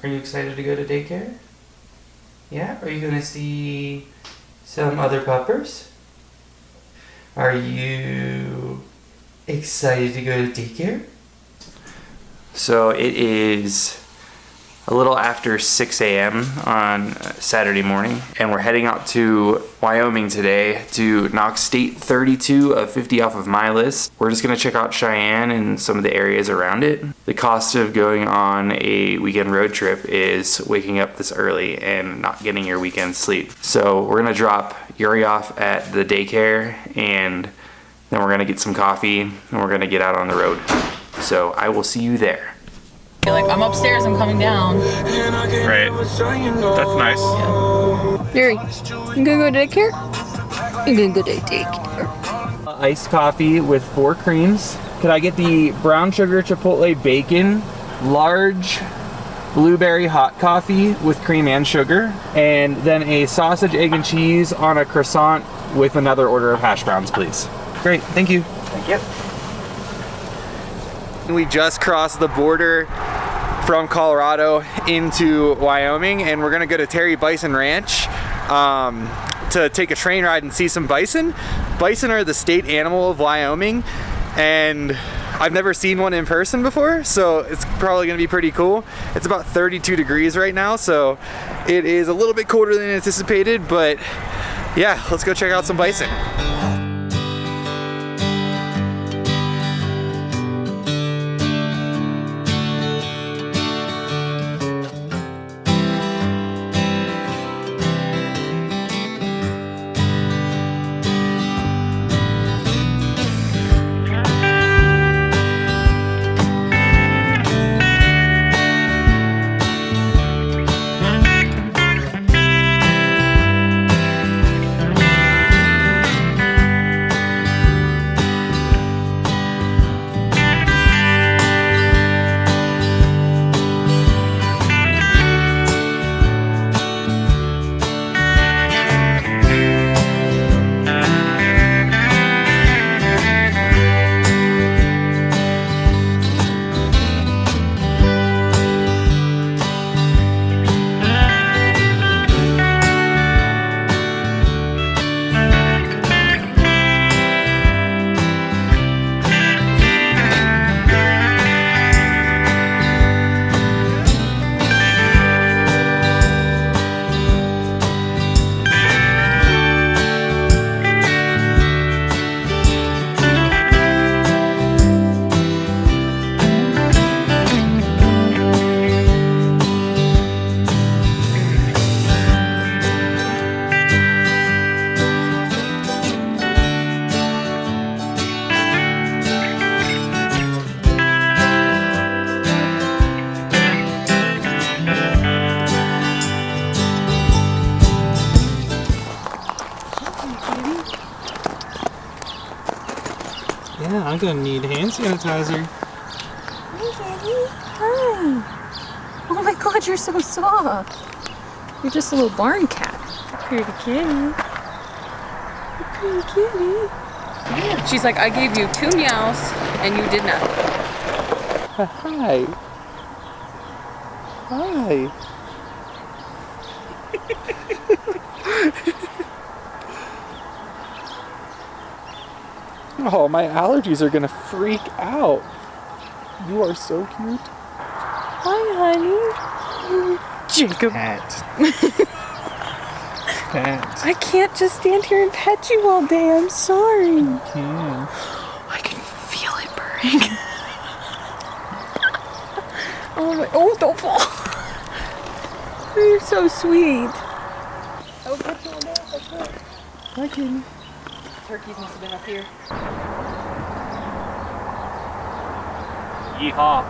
Are you excited to go to daycare? Yeah? Are you going to see some other puppers? Are you excited to go to daycare? So it is a little after 6 a.m. on Saturday morning, and we're heading out to Wyoming today to knock state 32 of 50 off of my list. We're just gonna check out Cheyenne and some of the areas around it. The cost of going on a weekend road trip is waking up this early and not getting your weekend sleep. So we're gonna drop Yuri off at the daycare, and then we're gonna get some coffee, and we're gonna get out on the road. So I will see you there. You're like, I'm upstairs, I'm coming down. Right. That's nice. Yeah. Yuri, you gonna go to daycare? You gonna go to daycare? Iced coffee with 4 creams. Could I get the brown sugar chipotle bacon, large blueberry hot coffee with cream and sugar, and then a sausage, egg, and cheese on a croissant with another order of hash browns, please? Great, thank you. Thank you. We just crossed the border from Colorado into Wyoming, and we're gonna go to Terry Bison Ranch to take a train ride and see some bison. Bison are the state animal of Wyoming, and I've never seen one in person before, so it's probably gonna be pretty cool. It's about 32 degrees right now, so it is a little bit colder than anticipated, but yeah, let's go check out some bison. Yeah, I'm gonna need hand sanitizer. Hi, Kitty. Hi. Oh my God, you're so soft. You're just a little barn cat. Pretty kitty. Pretty kitty. Yeah. She's like, I gave you 2 meows and you did nothing. Hi. Hi. Oh, my allergies are gonna freak out. You are so cute. Hi, honey. Jacob. Pet. Pet. I can't just stand here and pet you all day. I'm sorry. You can. I can feel it burning. Oh, don't fall. You're so sweet. Oh, pet you all day. That's right. Hi, kitty. Turkeys must have been up here. Yeehaw.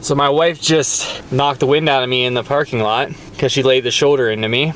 So my wife just knocked the wind out of me in the parking lot because she laid the shoulder into me.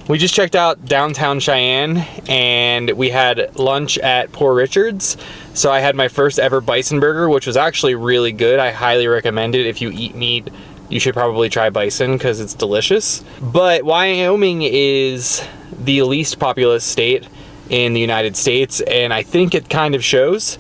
We just checked out downtown Cheyenne and we had lunch at Poor Richard's. So I had my first ever bison burger, which was actually really good. I highly recommend it. If you eat meat, you should probably try bison because it's delicious. But Wyoming is the least populous state in the United States, and I think it kind of shows.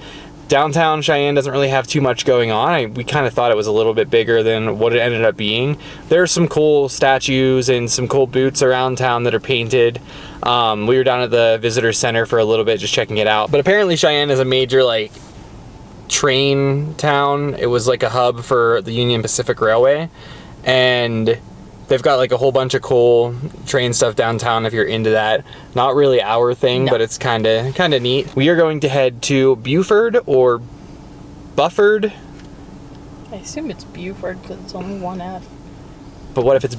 Downtown Cheyenne doesn't really have too much going on. We kind of thought it was a little bit bigger than what it ended up being. There's some cool statues and some cool booths around town that are painted. We were down at the visitor center for a little bit just checking it out. But apparently Cheyenne is a major like train town. It was like a hub for the Union Pacific Railway, and they've got like a whole bunch of cool train stuff downtown if you're into that. Not really our thing, but it's kind of neat. We are going to head to Buford or Buford. I assume it's Buford because it's only one F. But what if it's...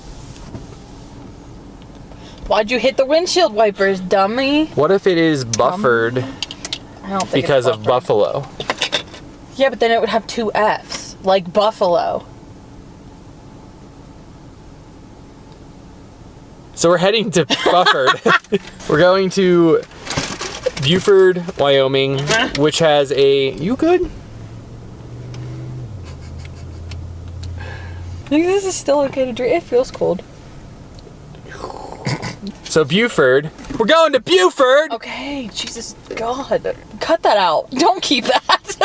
Why'd you hit the windshield wipers, dummy? What if it is Buford I don't think because it's of Buffalo? Yeah, but then it would have two Fs, like Buffalo. So we're heading to Buford. We're going to Buford, Wyoming, which has a... You good? I think this is still okay to drink. It feels cold. So Buford. We're going to Buford! Okay, Jesus God. Cut that out. Don't keep that.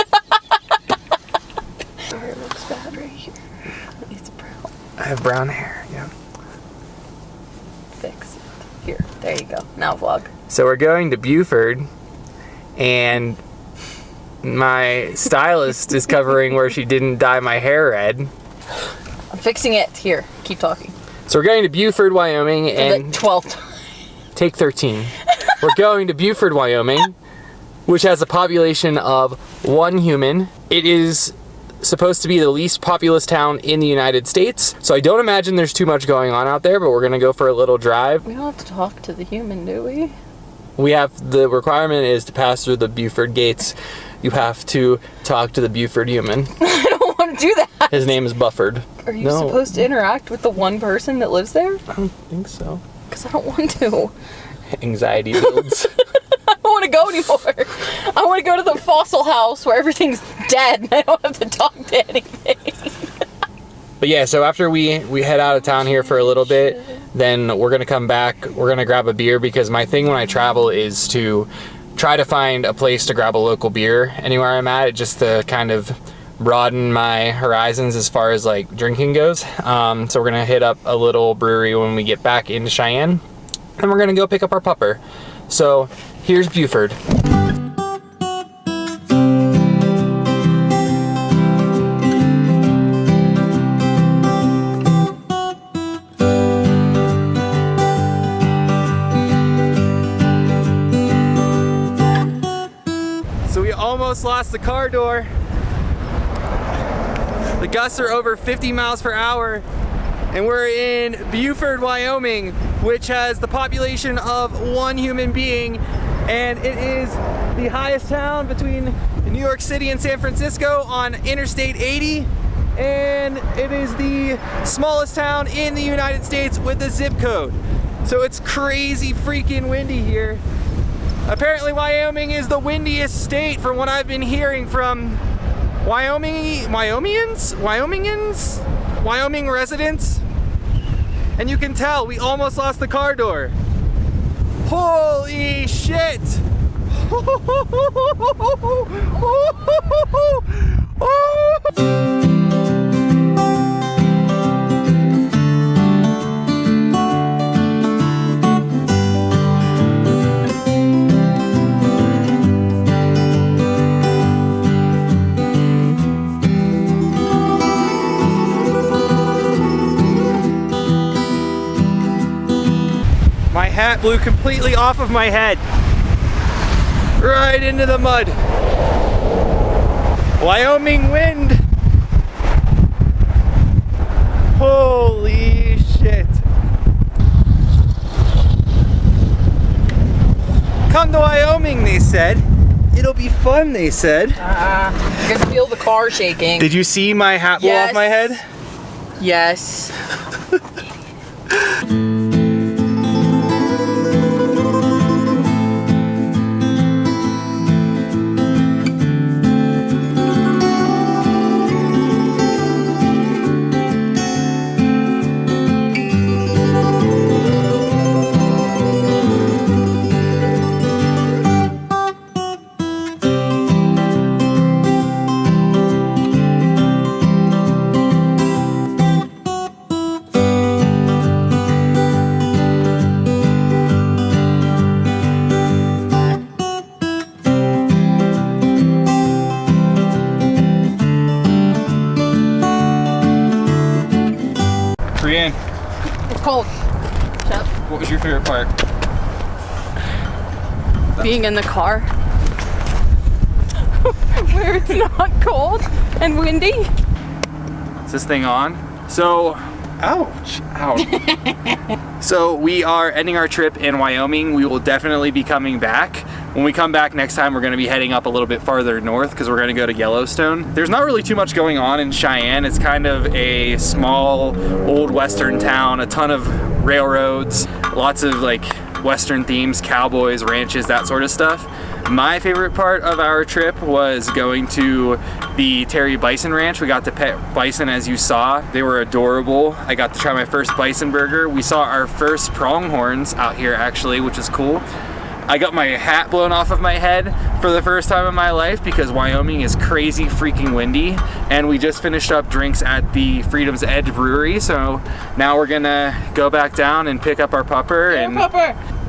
Sorry, it looks bad right here. It's brown. I have brown hair, yeah. Fix it. Here, there you go. Now vlog. So we're going to Buford, and my stylist is covering where she didn't dye my hair red. I'm fixing it. Here, keep talking. So we're going to Buford, Wyoming, For and the 12th time. take 13. We're going to Buford, Wyoming, which has a population of 1 human. It is supposed to be the least populous town in the United States. So I don't imagine there's too much going on out there, but we're gonna go for a little drive. We don't have to talk to the human, do we? We have, the requirement is to pass through the Buford gates. You have to talk to the Buford human. I don't want to do that. His name is Buford. Are you supposed to interact with the one person that lives there? I don't think so. Because I don't want to. Anxiety builds. I don't want to go anymore. I want to go to the fossil house where everything's dead and I don't have to talk to anything. But yeah, so after we head out of town here for a little bit, then we're gonna come back, we're gonna grab a beer, because my thing when I travel is to try to find a place to grab a local beer anywhere I'm at, just to kind of broaden my horizons as far as like drinking goes. So we're gonna hit up a little brewery when we get back into Cheyenne, and we're gonna go pick up our pupper. So here's Buford. So we almost lost the car door. The gusts are over 50 miles per hour, and we're in Buford, Wyoming, which has the population of 1 human being, and it is the highest town between New York City and San Francisco on Interstate 80, and it is the smallest town in the United States with the zip code. So it's crazy freaking windy here. Apparently Wyoming is the windiest state from what I've been hearing from Wyoming residents. And you can tell we almost lost the car door. Holy shit! My hat blew completely off of my head. Right into the mud. Wyoming wind. Holy shit. Come to Wyoming, they said. It'll be fun, they said. I can feel the car shaking. Did you see my hat blow off my head? Yes. Brienne, It's cold. Shut up. what was your favorite part? Being in the car. Where it's not cold and windy. Is this thing on? So, ouch. So we are ending our trip in Wyoming. We will definitely be coming back. When we come back next time, we're gonna be heading up a little bit farther north because we're gonna go to Yellowstone. There's not really too much going on in Cheyenne. It's kind of a small, old Western town, a ton of railroads, lots of like Western themes, cowboys, ranches, that sort of stuff. My favorite part of our trip was going to the Terry Bison Ranch. We got to pet bison, as you saw. They were adorable. I got to try my first bison burger. We saw our first pronghorns out here actually, which is cool. I got my hat blown off of my head for the first time in my life because Wyoming is crazy freaking windy. And we just finished up drinks at the Freedom's Edge Brewery. So now we're gonna go back down and pick up our pupper.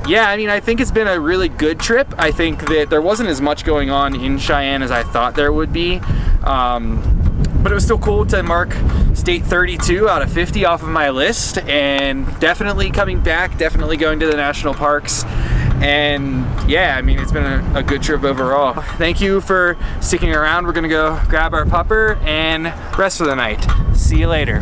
Yeah, I mean, I think it's been a really good trip. I think that there wasn't as much going on in Cheyenne as I thought there would be. But it was still cool to mark state 32 out of 50 off of my list, and definitely coming back, definitely going to the national parks. And yeah, I mean, it's been a good trip overall. Thank you for sticking around. We're gonna go grab our pupper and rest for the night. See you later.